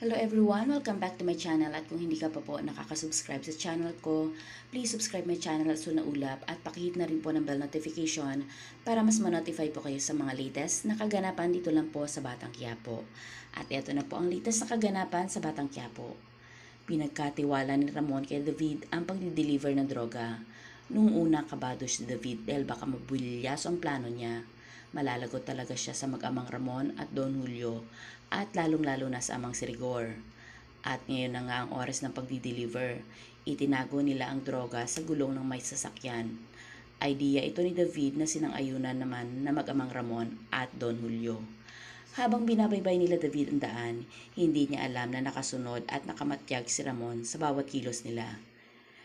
Hello everyone! Welcome back to my channel at kung hindi ka pa po nakaka-subscribe sa channel ko, please subscribe my channel at sunod na ulap at pakihit na rin po ng bell notification para mas ma-notify po kayo sa mga latest na kaganapan dito lang po sa Batang Quiapo. At ito na po ang latest na kaganapan sa Batang Quiapo. Pinagkatiwala ni Ramon kay David ang pagdi-deliver ng droga. Nung una kabado si David dahil baka mabulilyas ang plano niya. Malalagot talaga siya sa mag-amang Ramon at Don Julio at lalong-lalo na sa amang si Rigor. At ngayon na nga ang oras ng pagdi-deliver. Itinago nila ang droga sa gulong ng may sasakyan. Idea ito ni David na sinang-ayunan naman na mag-amang Ramon at Don Julio. Habang binabaybay nila David ang daan, hindi niya alam na nakasunod at nakamatyag si Ramon sa bawat kilos nila.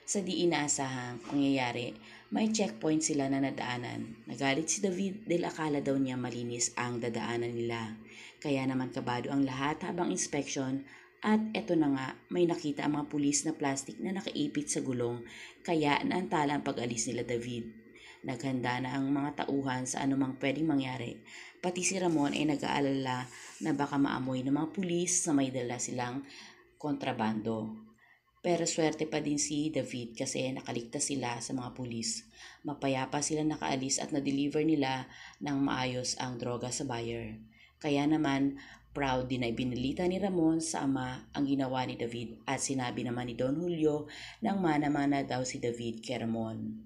Sa di inaasahang pangyayari, may checkpoint sila na nadaanan. Nagalit si David dahil akala daw niya malinis ang dadaanan nila. Kaya naman kabado ang lahat habang inspection at eto na nga may nakita ang mga pulis na plastic na nakaipit sa gulong kaya naantala ang pag-alis nila David. Naghanda na ang mga tauhan sa anumang pwedeng mangyari. Pati si Ramon ay nag-aalala na baka maamoy ng mga pulis na may dala silang kontrabando. Pero swerte pa din si David kasi nakaligtas sila sa mga pulis. Mapayapa sila nakaalis at na-deliver nila ng maayos ang droga sa buyer. Kaya naman, proud din na ibinalita ni Ramon sa ama ang ginawa ni David at sinabi naman ni Don Julio nang mana-mana daw si David kay Ramon.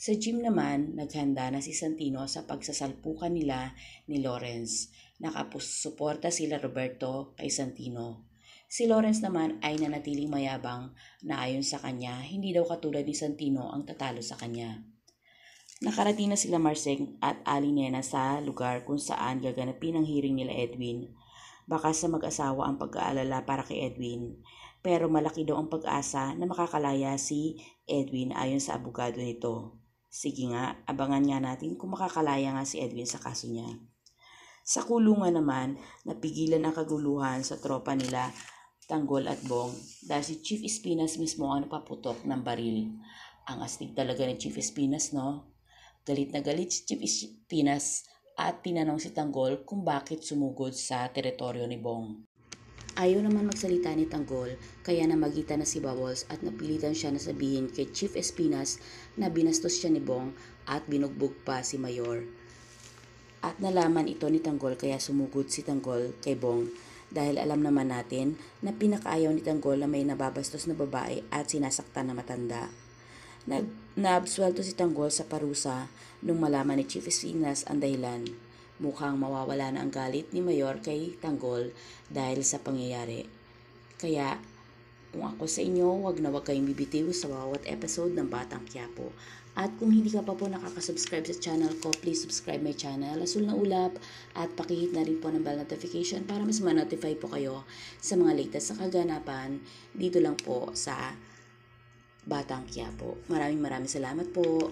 Sa gym naman, naghanda na si Santino sa pagsasalpukan nila ni Lawrence. Nakapasuporta sila Roberto kay Santino. Si Lawrence naman ay nanatiling mayabang na ayon sa kanya, hindi daw katulad ni Santino ang tatalo sa kanya. Nakarating na sila Marseng at Alinena sa lugar kung saan gaganapin ang hearing nila Edwin. Baka sa mag-asawa ang pag-aalala para kay Edwin, pero malaki daw ang pag-asa na makakalaya si Edwin ayon sa abogado nito. Sige nga, abangan nga natin kung makakalaya nga si Edwin sa kaso niya. Sa kulungan naman, napigilan ang kaguluhan sa tropa nila Tanggol at Bong dahil si Chief Espinas mismo ang napaputok ng baril. Ang astig talaga ni Chief Espinas, no? Galit na galit si Chief Espinas at tinanong si Tanggol kung bakit sumugod sa teritoryo ni Bong. Ayaw naman magsalita ni Tanggol kaya namagitan na si Bubbles at napilitan siya na sabihin kay Chief Espinas na binastos siya ni Bong at binugbog pa si Mayor. At nalaman ito ni Tanggol kaya sumugod si Tanggol kay Bong dahil alam naman natin na pinakaayaw ni Tanggol na may nababastos na babae at sinasaktan na matanda. Naabsuelto si Tanggol sa parusa nung malaman ni Chief Espinas ang dahilan. Mukhang mawawala na ang galit ni Mayor kay Tanggol dahil sa pangyayari. Kaya kung ako sa inyo, wag kayong bibitiw sa bawat episode ng Batang Quiapo. At kung hindi ka pa po nakaka-subscribe sa channel ko, please subscribe my channel, Asul na Ulap, at pakihit na rin po ng bell notification para mas ma-notify po kayo sa mga latest na kaganapan dito lang po sa Batang Quiapo. Maraming salamat po.